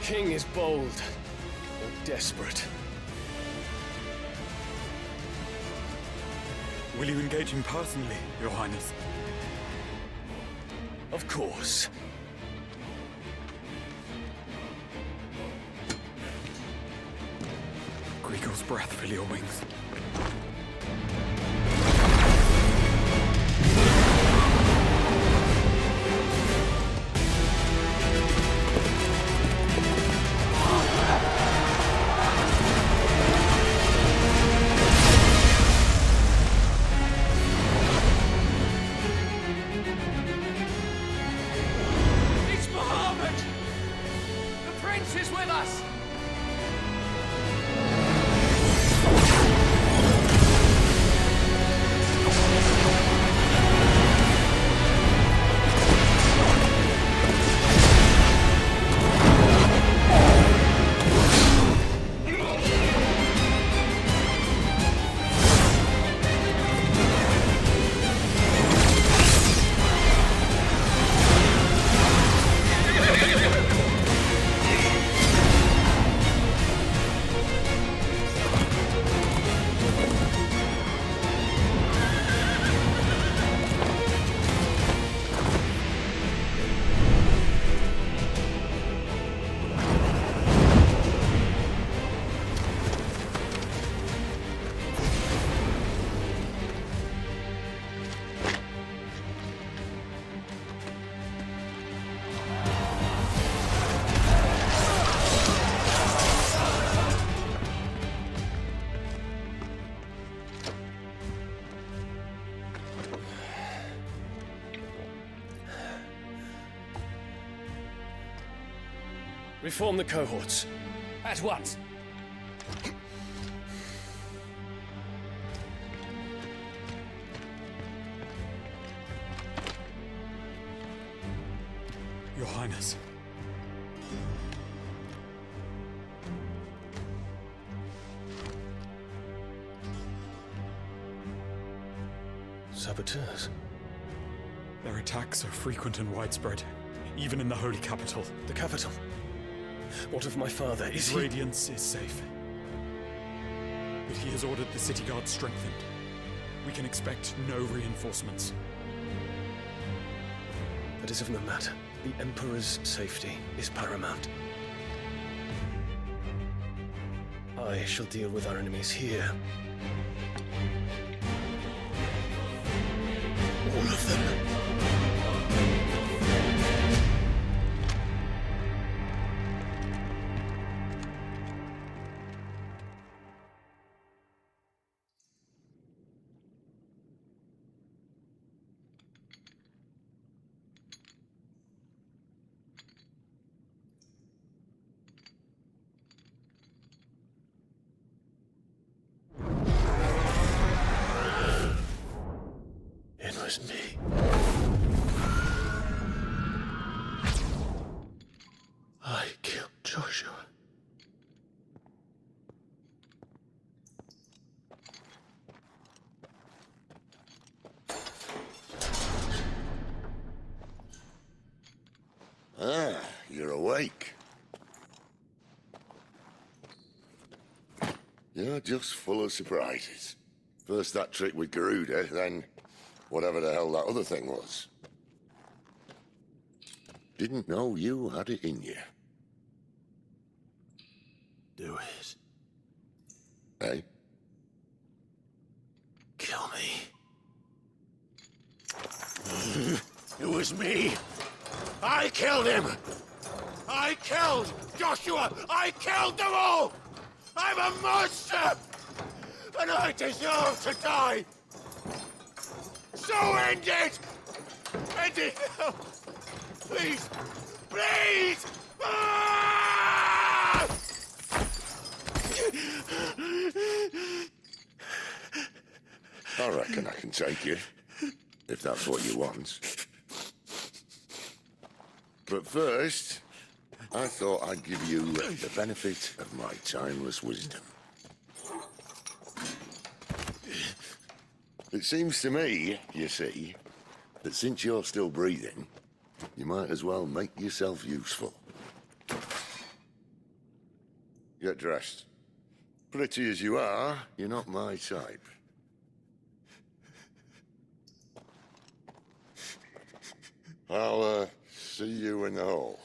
king is bold or desperate. Will you engage him personally, Your Highness? Of course. Griegel's breath fill your wings. It's Muhammad! The prince is with us! Reform the cohorts. At once. Your Highness. Saboteurs. Their attacks are frequent and widespread, even in the holy capital. The capital. What of my father? Is His he... radiance is safe. But he has ordered the city guard strengthened. We can expect no reinforcements. That is of no matter. The Emperor's safety is paramount. I shall deal with our enemies here. All of them. It was me. I killed Joshua. Ah, you're awake. You're just full of surprises. First that trick with Garuda, then whatever the hell that other thing was. Didn't know you had it in you. Do it. Hey? Kill me. It was me. I killed him. I killed Joshua. I killed them all. I'm a monster. And I deserve to die. So end it. End it now. Please. Please. Ah! I reckon I can take you, if that's what you want. But first, I thought I'd give you the benefit of my timeless wisdom. It seems to me, you see, that since you're still breathing, you might as well make yourself useful. Get dressed. Pretty as you are, you're not my type. I'll, see you in the hall.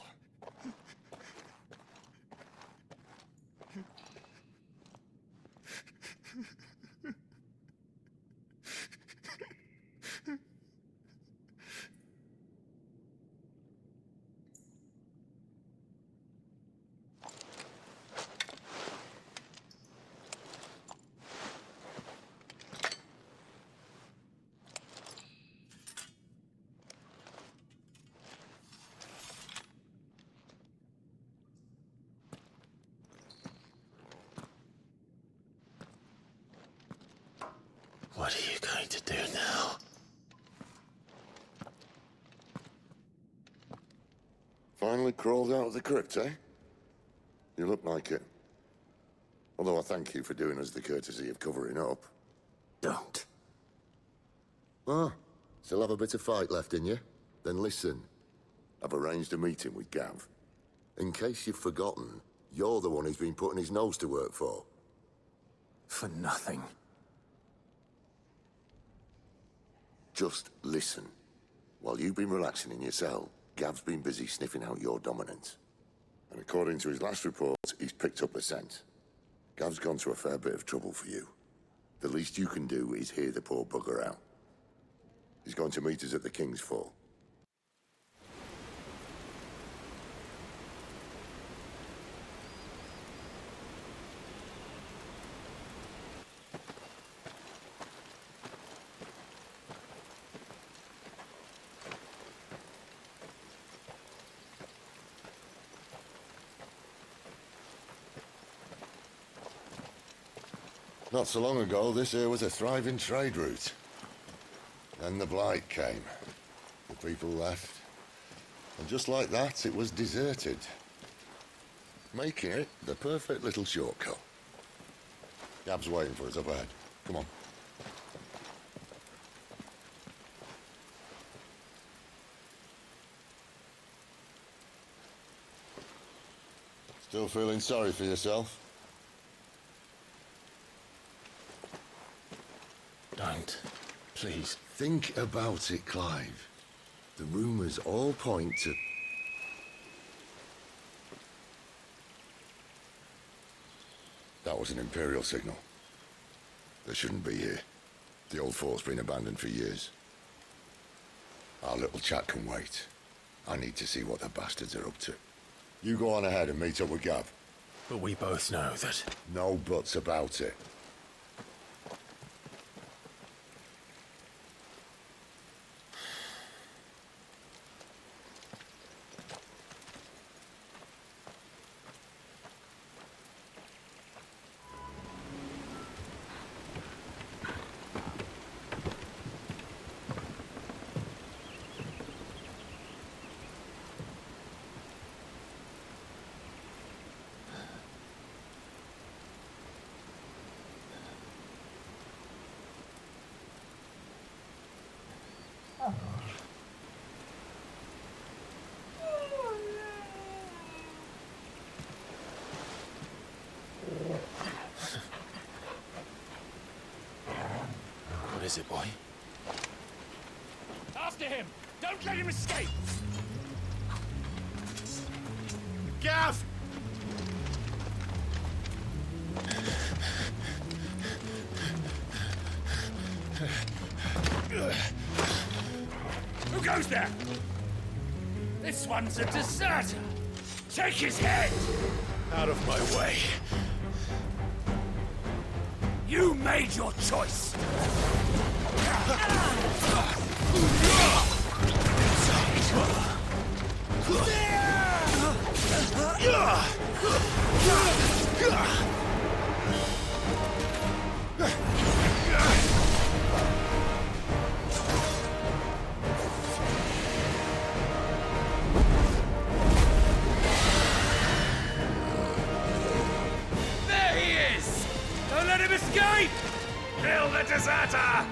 What are you going to do now? Finally crawled out of the crypt, eh? You look like it. Although I thank you for doing us the courtesy of covering up. Don't. Ah, still have a bit of fight left in you? Then listen. I've arranged a meeting with Gav. In case you've forgotten, you're the one who's been putting his nose to work for. For nothing. Just listen. While you've been relaxing in your cell, Gav's been busy sniffing out your dominance. And according to his last report, he's picked up a scent. Gav's gone to a fair bit of trouble for you. The least you can do is hear the poor bugger out. He's going to meet us at the King's Fall. Not so long ago, this here was a thriving trade route. Then the Blight came. The people left. And just like that, it was deserted. Making it the perfect little shortcut. Gav's waiting for us up ahead. Come on. Still feeling sorry for yourself? Don't. Please. Think about it, Clive. The rumours all point to... That was an Imperial signal. They shouldn't be here. The old fort's been abandoned for years. Our little chat can wait. I need to see what the bastards are up to. You go on ahead and meet up with Gav. But we both know that... No buts about it. What is it, boy? After him! Don't let him escape! Gav! Who goes there? This one's a deserter! Take his head! Out of my way. You made your choice! There he is! Don't let him escape! Kill the deserter!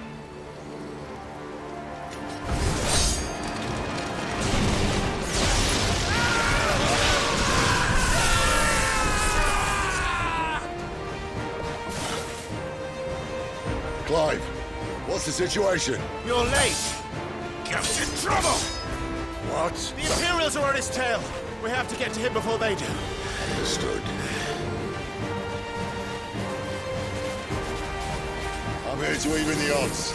the situation? You're late. Gav's in trouble! What? The Imperials are on his tail. We have to get to him before they do. Understood. I'm here to even the odds.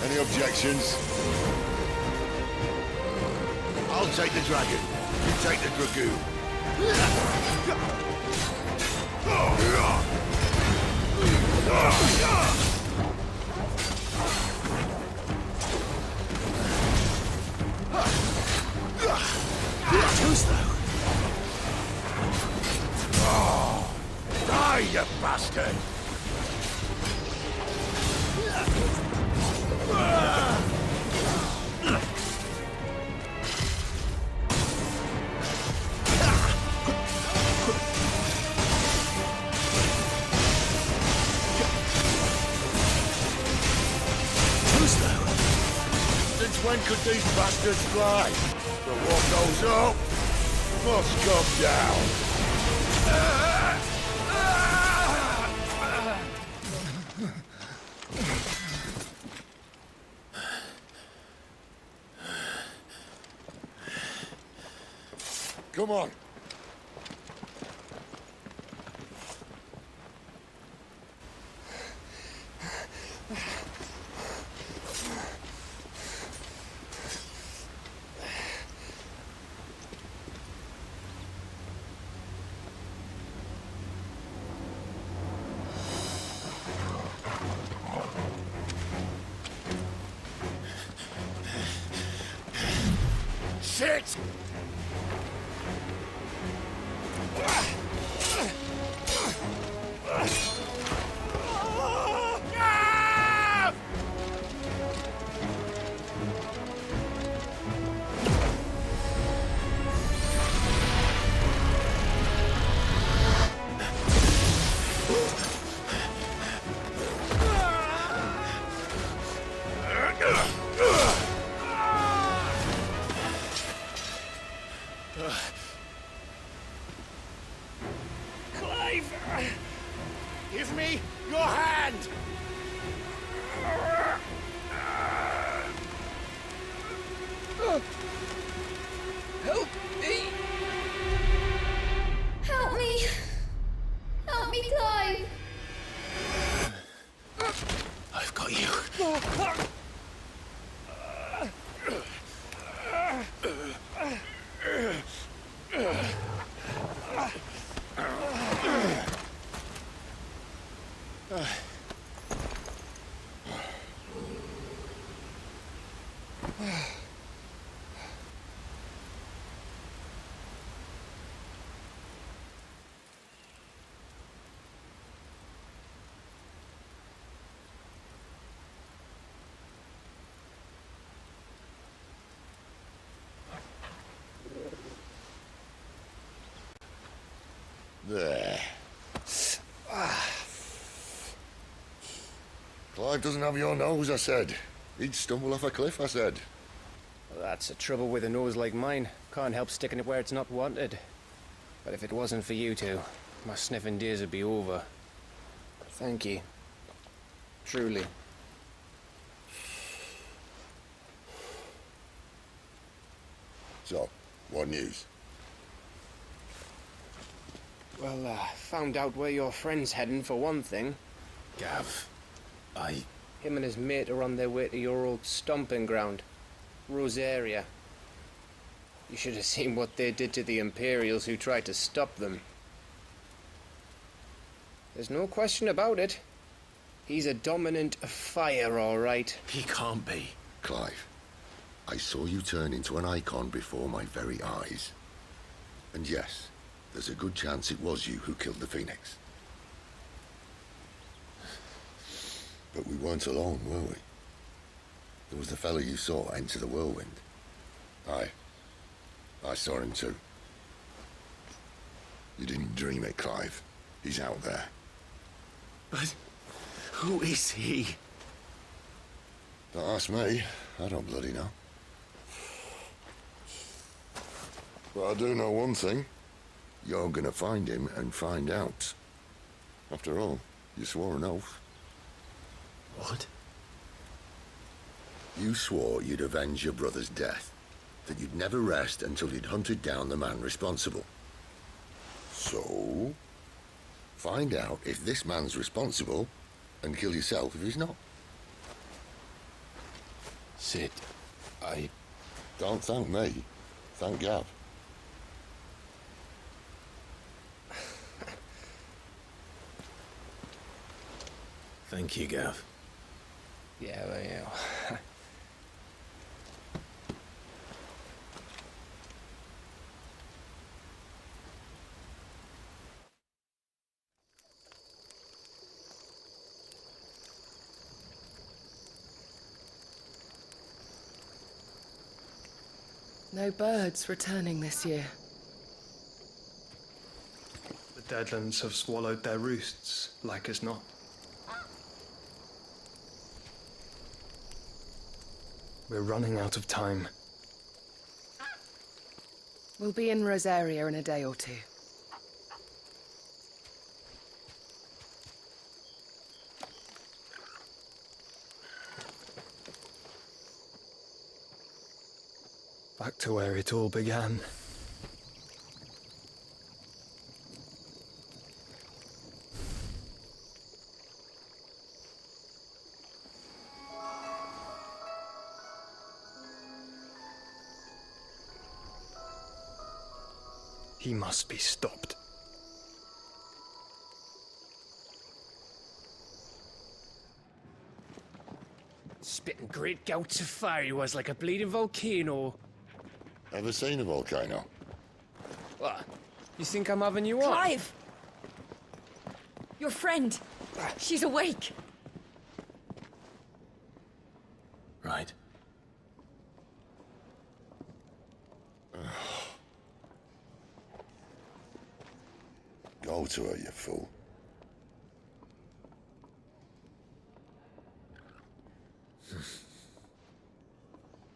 Any objections? I'll take the dragon. You take the dragoon. Who's though? Die, you bastard! Since when could these bastards fly? But what goes up must come down. Come on. Shit! Clive! Give me your hand! Help me! Help me! Help me, Clive! I've got you. There. Clive doesn't have your nose, I said. He'd stumble off a cliff, I said. Well, that's the trouble with a nose like mine. Can't help sticking it where it's not wanted. But if it wasn't for you two, my sniffing days would be over. Thank you. Truly. So, what news? Well, found out where your friend's heading for one thing. Gav, Him and his mate are on their way to your old stomping ground, Rosaria. You should have seen what they did to the Imperials who tried to stop them. There's no question about it. He's a dominant fire, all right. he can't be. Clive, I saw you turn into an icon before my very eyes. And yes, there's a good chance it was you who killed the Phoenix. But we weren't alone, were we? There was the fellow you saw enter the whirlwind. I saw him too. You didn't dream it, Clive. He's out there. But who is he? Don't ask me. I don't bloody know. But I do know one thing. You're gonna find him and find out. After all, you swore an oath. What? You swore you'd avenge your brother's death, that you'd never rest until you'd hunted down the man responsible. So, find out if this man's responsible and kill yourself if he's not. Sid, I... Don't thank me. Thank Gav. Thank you, Gav. Yeah, well, yeah. No birds returning this year. The Deadlands have swallowed their roosts, like as not. We're running out of time. We'll be in Rosaria in a day or two. Back to where it all began. He must be stopped. Spitting great gouts of fire he was, like a bleeding volcano. Ever seen a volcano? What? You think I'm having you on? Clive! Your friend. She's awake. Right. Go to her, you fool.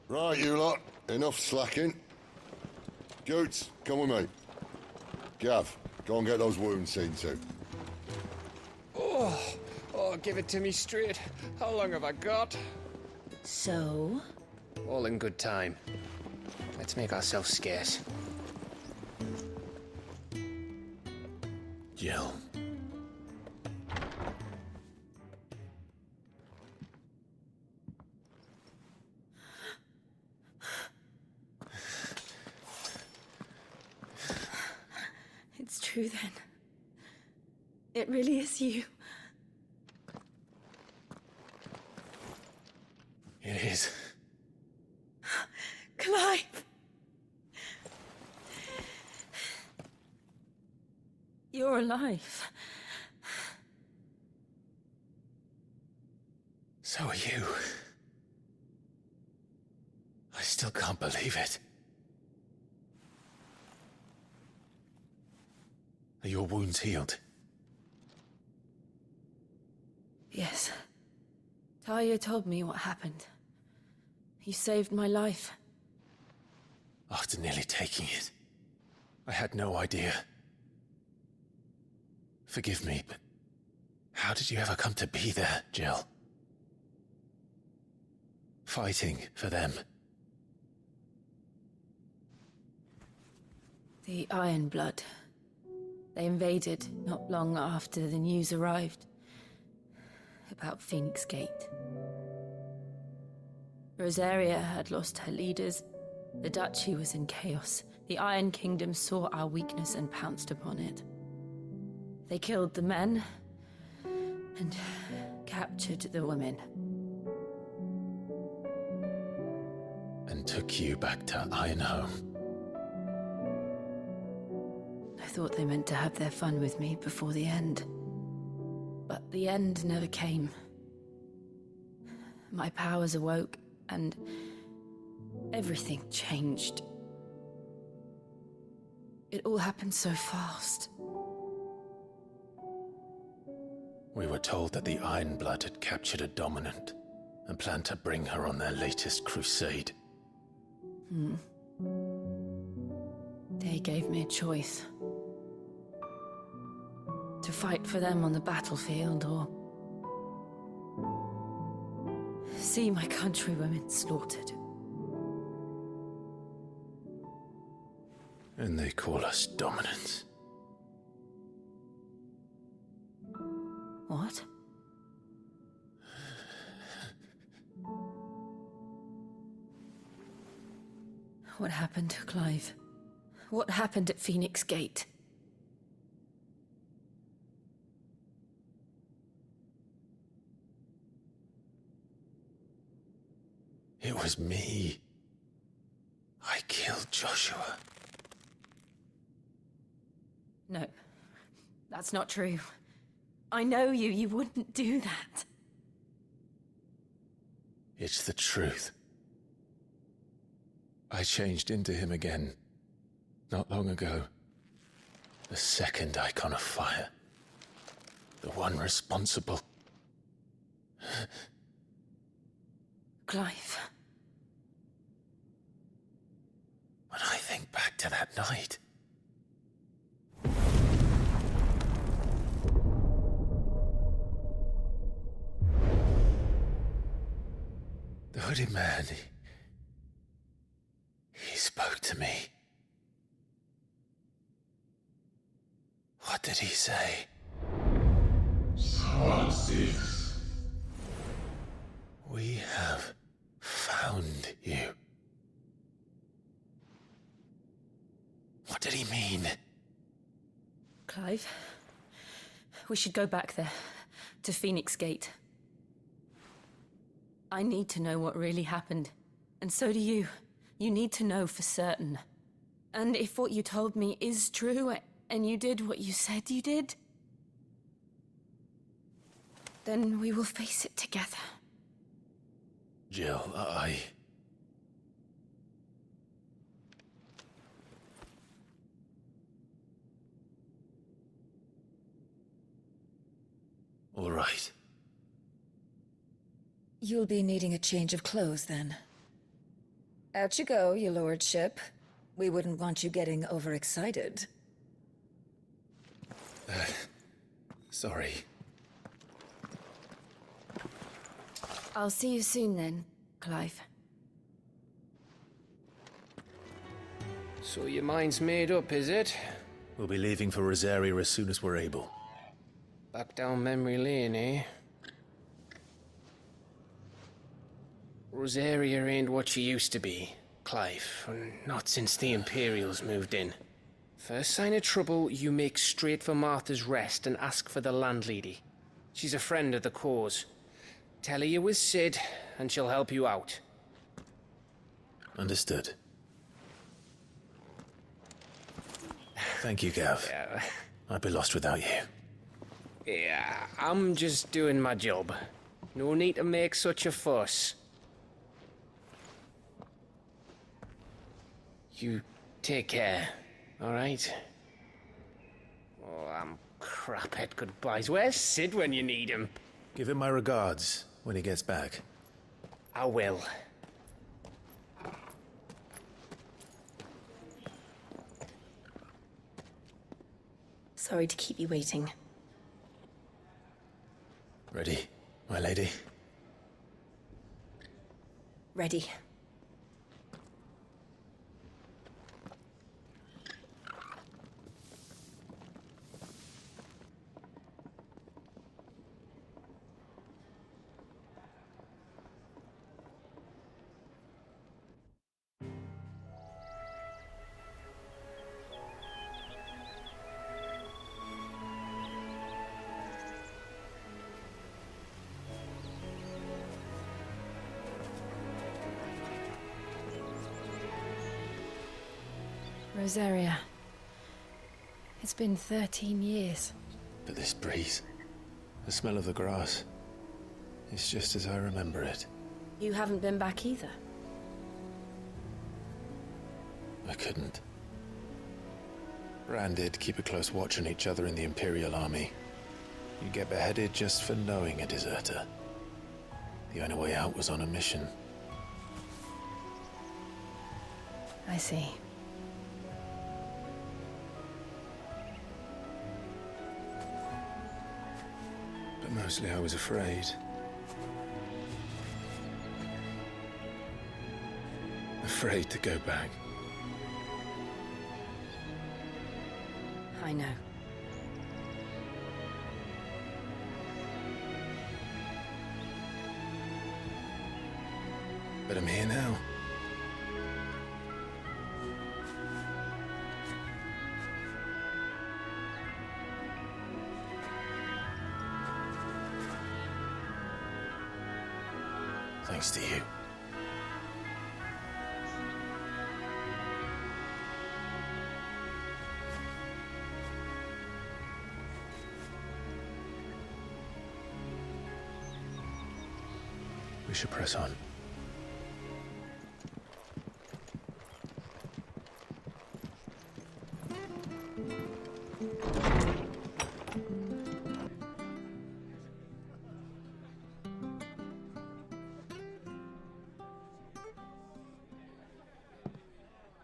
Right, you lot. Enough slacking. Goots, come with me. Gav, go and get those wounds seen to. Oh, give it to me straight. How long have I got? So? All in good time. Let's make ourselves scarce. Jill. It's true then. It really is you. It is. Clive! You're alive. So are you. I still can't believe it. Are your wounds healed? Yes. Talia told me what happened. You saved my life. After nearly taking it, I had no idea. Forgive me, but how did you ever come to be there, Jill? Fighting for them. The Iron Blood. They invaded not long after the news arrived about Phoenix Gate. Rosaria had lost her leaders. The Duchy was in chaos. The Iron Kingdom saw our weakness and pounced upon it. They killed the men and captured the women. And took you back to Ironhome. I thought they meant to have their fun with me before the end. But the end never came. My powers awoke, and everything changed. It all happened so fast. We were told that the Iron Blood had captured a dominant and planned to bring her on their latest crusade. They gave me a choice. To fight for them on the battlefield or see my countrywomen slaughtered. And they call us dominants. What? What happened, Clive? What happened at Phoenix Gate? It was me. I killed Joshua. No, that's not true. I know you. You wouldn't do that. It's the truth. I changed into him again, not long ago. The second icon of fire. The one responsible. Clive. When I think back to that night... The hooded man, he spoke to me. What did he say? We have found you. What did he mean? Clive, we should go back there, to Phoenix Gate. I need to know what really happened. And so do you. You need to know for certain. And if what you told me is true, and you did what you said you did, then we will face it together. Jill, All right. You'll be needing a change of clothes, then. Out you go, your lordship. We wouldn't want you getting overexcited. Sorry. I'll see you soon then, Clive. So your mind's made up, is it? We'll be leaving for Rosaria as soon as we're able. Back down memory lane, eh? Rosaria ain't what she used to be, Clive. Not since the Imperials moved in. First sign of trouble, you make straight for Martha's Rest and ask for the landlady. She's a friend of the cause. Tell her you was Sid, and she'll help you out. Understood. Thank you, Gav. Yeah. I'd be lost without you. Yeah, I'm just doing my job. No need to make such a fuss. You take care, alright? Oh, I'm crap at goodbyes. Where's Sid when you need him? Give him my regards when he gets back. I will. Sorry to keep you waiting. Ready, my lady? Ready. Rosaria. It's been 13 years. But this breeze, the smell of the grass, it's just as I remember it. You haven't been back either. I couldn't. Bran did keep a close watch on each other in the Imperial Army. You'd get beheaded just for knowing a deserter. The only way out was on a mission. I see. But mostly I was afraid. afraid to go back. I know. But I'm here now. Thanks to you. We should press on.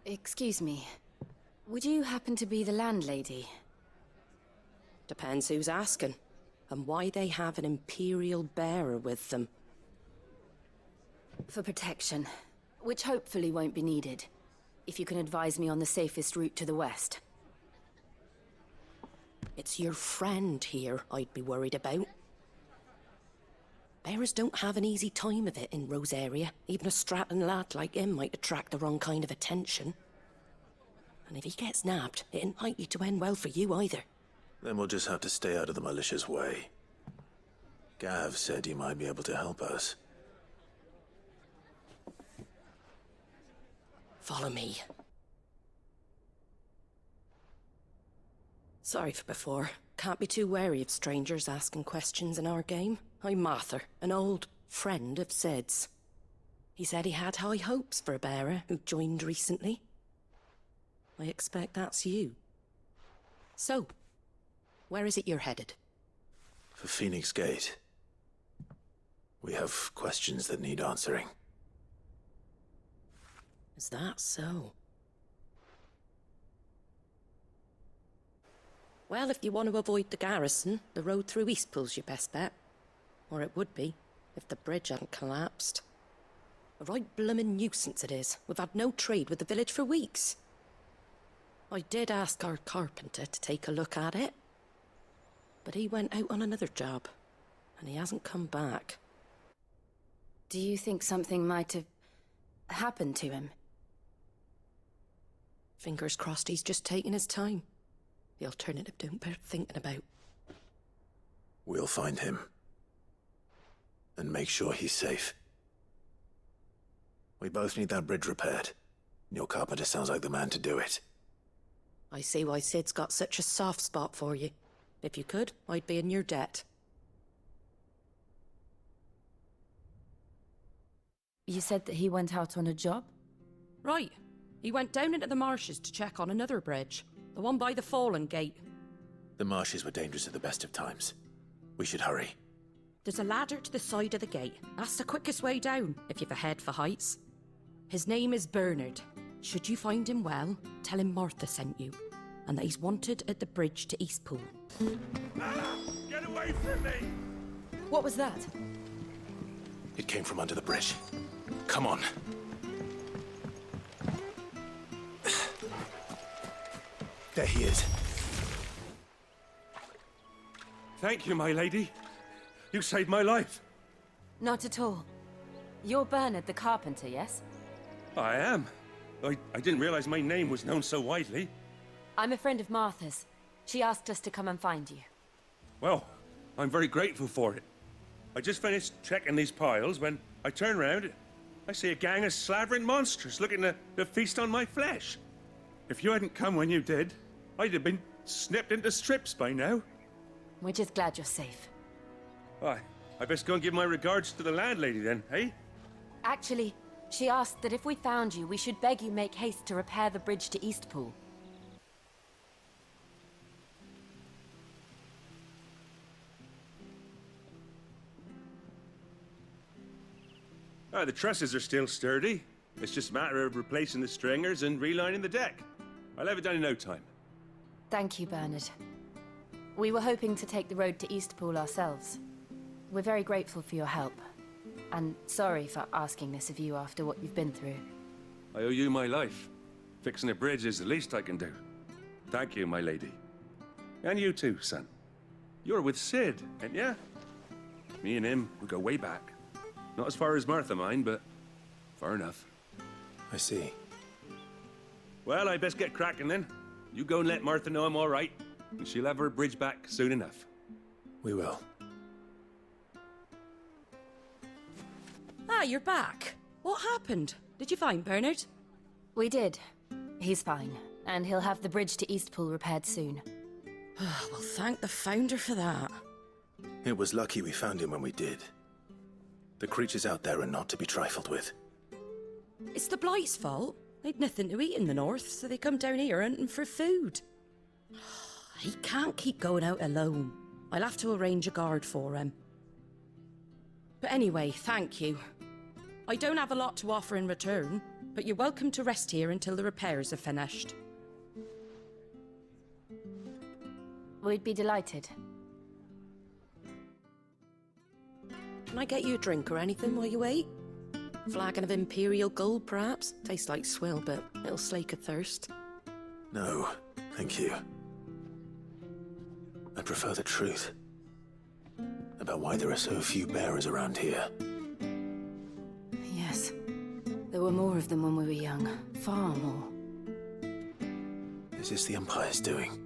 Excuse me. Would you happen to be the landlady? Depends who's asking, and why they have an Imperial bearer with them. For protection, which hopefully won't be needed. If you can advise me on the safest route to the west. It's your friend here I'd be worried about. Bearers don't have an easy time of it in Rosaria. Even a Stratton lad like him might attract the wrong kind of attention. And if he gets nabbed, it ain't likely to end well for you either. Then we'll just have to stay out of the malicious way. Gav said he might be able to help us. Follow me. Sorry for before. Can't be too wary of strangers asking questions in our game. I'm Martha, an old friend of Sid's. He said he had high hopes for a bearer who joined recently. I expect that's you. So, where is it you're headed? For Phoenix Gate. We have questions that need answering. Is that so? Well, if you want to avoid the garrison, the road through Eastpool's your best bet. Or it would be, if the bridge hadn't collapsed. A right bloomin' nuisance it is. We've had no trade with the village for weeks. I did ask our carpenter to take a look at it. But he went out on another job, and he hasn't come back. Do you think something might have happened to him? Fingers crossed he's just taking his time. The alternative don't bear thinking about. We'll find him. And make sure he's safe. We both need that bridge repaired. Your carpenter sounds like the man to do it. I see why Sid's got such a soft spot for you. If you could, I'd be in your debt. You said that he went out on a job? Right. He went down into the marshes to check on another bridge. The one by the Fallen Gate. The marshes were dangerous at the best of times. We should hurry. There's a ladder to the side of the gate. That's the quickest way down, if you've a head for heights. His name is Bernard. Should you find him well, tell him Martha sent you, and that he's wanted at the bridge to Eastpool. Get away from me! What was that? It came from under the bridge. Come on. There he is. Thank you, my lady. You saved my life. Not at all. You're Bernard the carpenter, yes? I am. I didn't realize my name was known so widely. I'm a friend of Martha's. She asked us to come and find you. Well, I'm very grateful for it. I just finished checking these piles when I turn around. I see a gang of slavering monsters looking to feast on my flesh. If you hadn't come when you did, I'd have been snipped into strips by now. We're just glad you're safe. I best go and give my regards to the landlady then, eh? Actually, she asked that if we found you, we should beg you make haste to repair the bridge to Eastpool. The trusses are still sturdy. It's just a matter of replacing the stringers and relining the deck. I'll have it done in no time. Thank you, Bernard. We were hoping to take the road to Eastpool ourselves. We're very grateful for your help. And sorry for asking this of you after what you've been through. I owe you my life. Fixing a bridge is the least I can do. Thank you, my lady. And you too, son. You're with Sid, ain't ya? Me and him, we go way back. Not as far as Martha, mind, but far enough. I see. Well, I best get cracking then. You go and let Martha know I'm all right, and she'll have her bridge back soon enough. We will. Ah, you're back. What happened? Did you find Bernard? We did. He's fine, and he'll have the bridge to Eastpool repaired soon. Well, thank the Founder for that. It was lucky we found him when we did. The creatures out there are not to be trifled with. It's the Blight's fault. They'd nothing to eat in the north, so they come down here hunting for food. He can't keep going out alone. I'll have to arrange a guard for him. But anyway, thank you. I don't have a lot to offer in return, but you're welcome to rest here until the repairs are finished. We'd be delighted. Can I get you a drink or anything while you wait? Flagon of Imperial Gold, perhaps? Tastes like swill, but it'll slake a thirst. No, thank you. I prefer the truth. About why there are so few bearers around here. Yes. There were more of them when we were young. Far more. Is this the Empire's doing?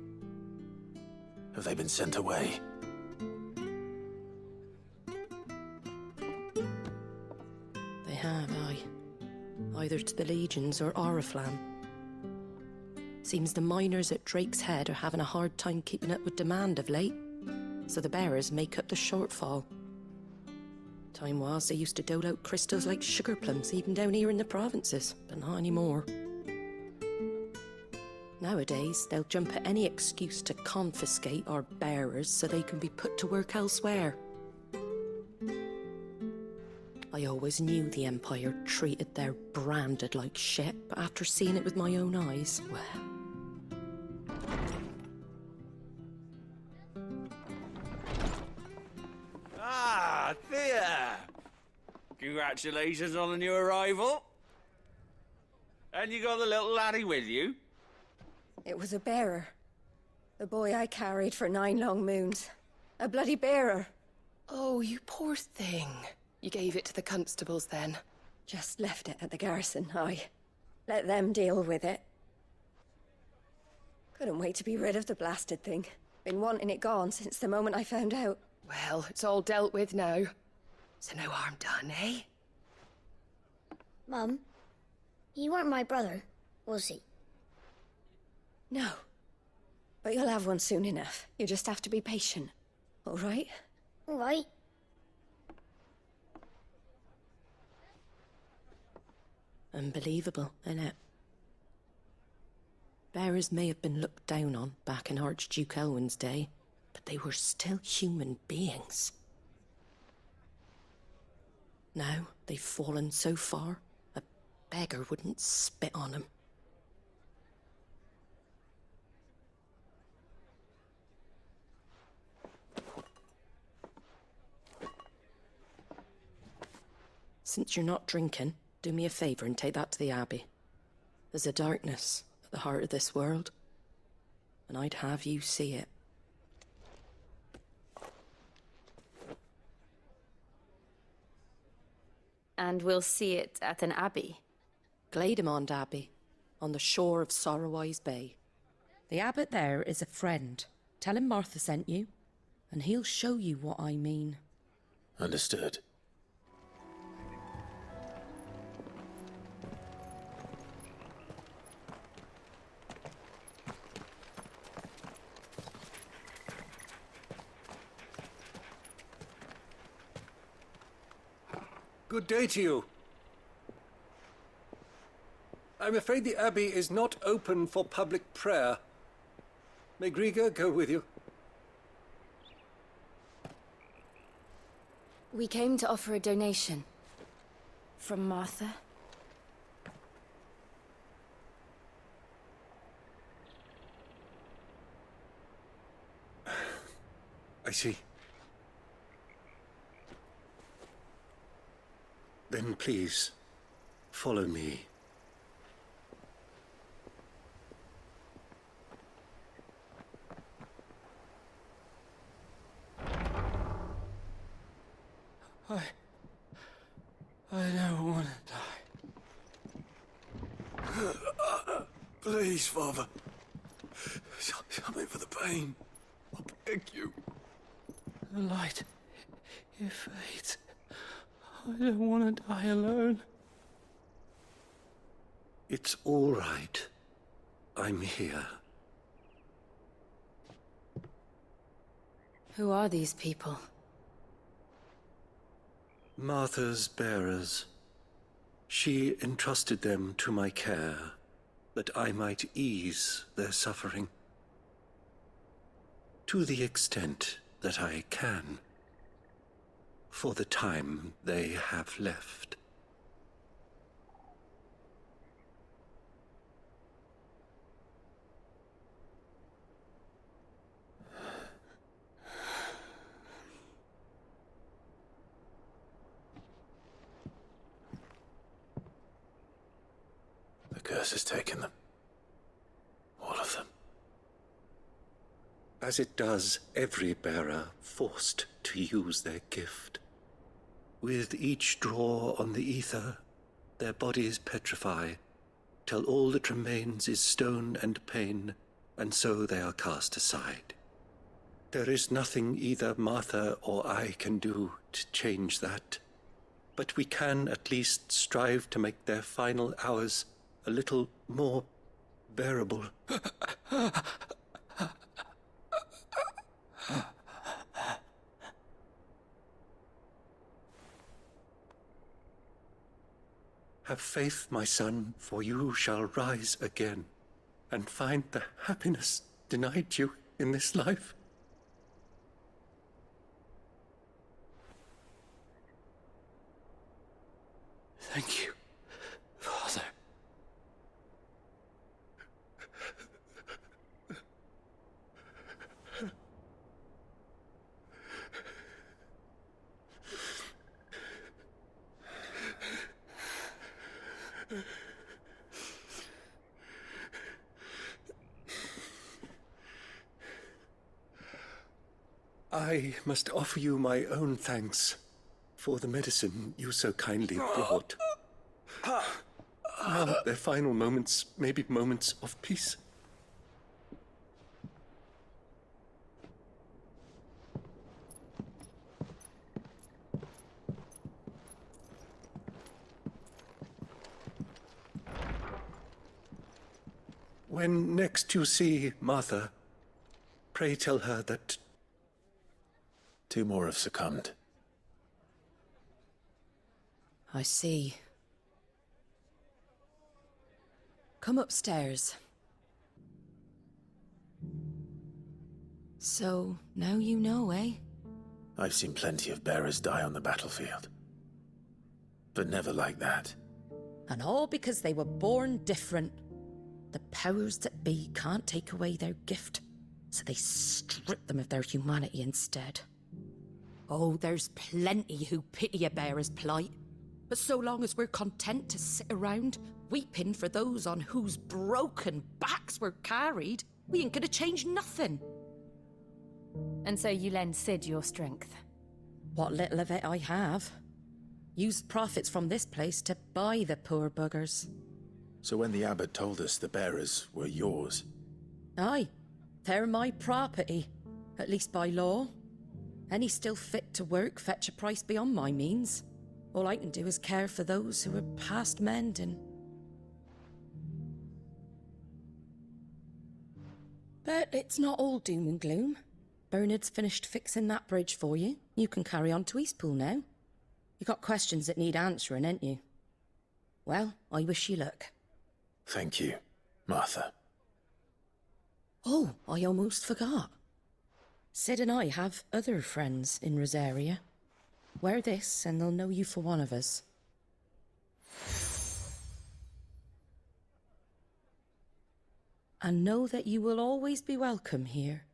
Have they been sent away? They have, aye. Either to the Legions or Oriflamme. Seems the miners at Drake's Head are having a hard time keeping up with demand of late, so the bearers make up the shortfall. Time was they used to dole out crystals like sugar plums even down here in the provinces, but not anymore. Nowadays, they'll jump at any excuse to confiscate our bearers so they can be put to work elsewhere. I always knew the Empire treated their branded like shit, but after seeing it with my own eyes, well... Ah, Thea! Congratulations on the new arrival. And you got the little laddie with you? It was a bearer. The boy I carried for 9 long moons. A bloody bearer. Oh, you poor thing. You gave it to the constables then? Just left it at the garrison, aye. Let them deal with it. Couldn't wait to be rid of the blasted thing. Been wanting it gone since the moment I found out. Well, it's all dealt with now. So no harm done, eh? Mum, he weren't my brother, was he? No. But you'll have one soon enough. You just have to be patient. All right? All right. Unbelievable, innit? Bearers may have been looked down on back in Archduke Elwin's day, but they were still human beings. Now they've fallen so far, a beggar wouldn't spit on them. Since you're not drinking, do me a favour and take that to the Abbey. There's a darkness at the heart of this world, and I'd have you see it. And we'll see it at an abbey? Glademond Abbey, on the shore of Sorrowwise Bay. The abbot there is a friend. Tell him Martha sent you, and he'll show you what I mean. Understood. Good day to you. I'm afraid the Abbey is not open for public prayer. May Griga go with you? We came to offer a donation. From Martha. I see. Then please, follow me. I don't want to die. Please, Father. Something for the pain. I beg you. The light, it fades. I don't want to die alone. It's all right. I'm here. Who are these people? Martha's bearers. She entrusted them to my care, that I might ease their suffering. To the extent that I can, for the time they have left. The curse has taken them. All of them. As it does every bearer forced to use their gift. With each draw on the ether, their bodies petrify, till all that remains is stone and pain, and so they are cast aside. There is nothing either Martha or I can do to change that, but we can at least strive to make their final hours a little more bearable. Have faith, my son, for you shall rise again and find the happiness denied you in this life. Thank you, Father. I must offer you my own thanks for the medicine you so kindly brought. Now their final moments may be moments of peace. When next you see Martha, pray tell her that 2 more have succumbed. I see. Come upstairs. So, now you know, eh? I've seen plenty of bearers die on the battlefield. But never like that. And all because they were born different. The powers that be can't take away their gift, so they strip them of their humanity instead. Oh, there's plenty who pity a bearer's plight. But so long as we're content to sit around, weeping for those on whose broken backs we're carried, we ain't gonna change nothing. And so you lend Sid your strength? What little of it I have. Used profits from this place to buy the poor buggers. So when the abbot told us the bearers were yours... Aye, they're my property, at least by law. Any still fit to work fetch a price beyond my means. All I can do is care for those who are past mending. But it's not all doom and gloom. Bernard's finished fixing that bridge for you. You can carry on to Eastpool now. You got questions that need answering, ain't you? Well, I wish you luck. Thank you, Martha. Oh, I almost forgot. Sid and I have other friends in Rosaria. Wear this and they'll know you for one of us. And know that you will always be welcome here.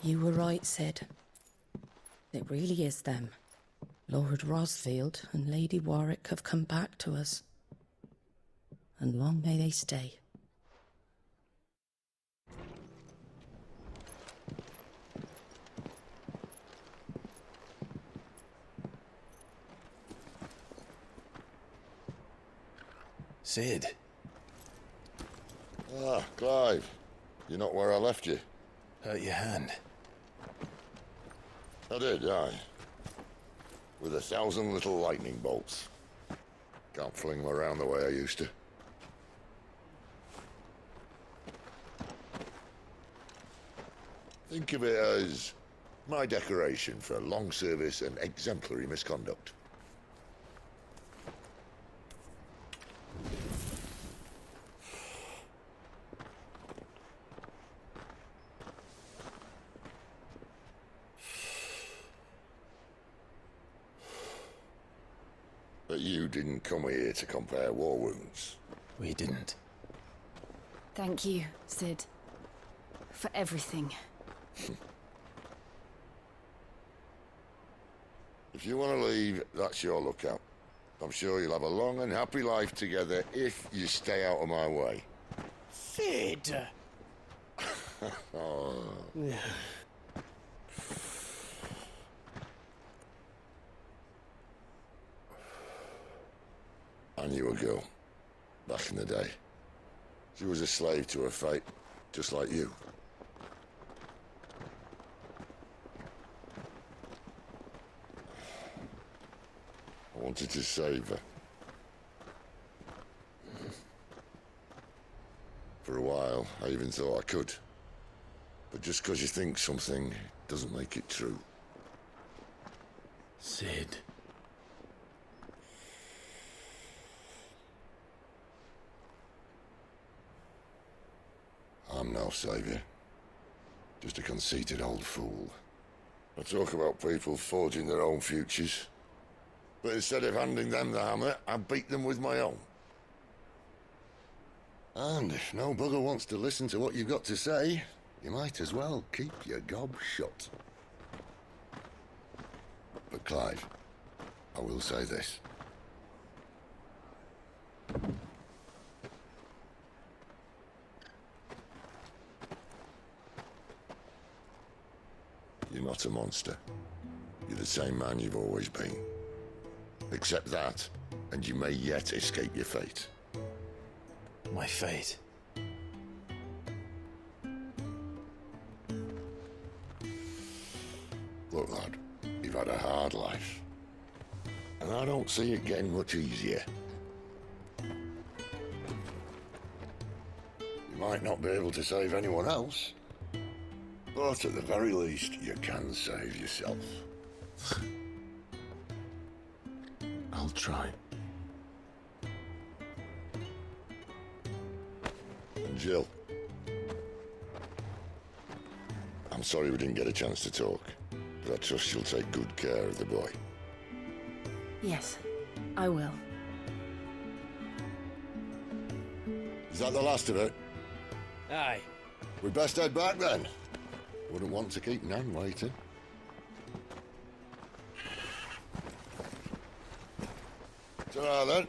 You were right, Sid. It really is them. Lord Rosfield and Lady Warwick have come back to us. And long may they stay. Sid. Ah, Clive. You're not where I left you. Hurt your hand. I did, aye. With 1,000 little lightning bolts. Can't fling them around the way I used to. Think of it as my decoration for long service and exemplary misconduct. But you didn't come here to compare war wounds. We didn't. Thank you, Sid. For everything. If you want to leave, that's your lookout. I'm sure you'll have a long and happy life together if you stay out of my way. Sid! Oh. I knew a girl back in the day. She was a slave to her fate, just like you. I wanted to save her. For a while, I even thought I could. But just because you think something doesn't make it true. Sid. I'm no savior. Just a conceited old fool. I talk about people forging their own futures. But instead of handing them the hammer, I beat them with my own. And if no bugger wants to listen to what you've got to say, you might as well keep your gob shut. But Clive, I will say this. You're not a monster. You're the same man you've always been. Accept that, and you may yet escape your fate. My fate. Look, lad, you've had a hard life. And I don't see it getting much easier. You might not be able to save anyone else, but at the very least, you can save yourself. I'll try. And Jill, I'm sorry we didn't get a chance to talk, but I trust you'll take good care of the boy. Yes, I will. Is that the last of it? Aye. We best head back then. Wouldn't want to keep Nan waiting. Ta-ra then.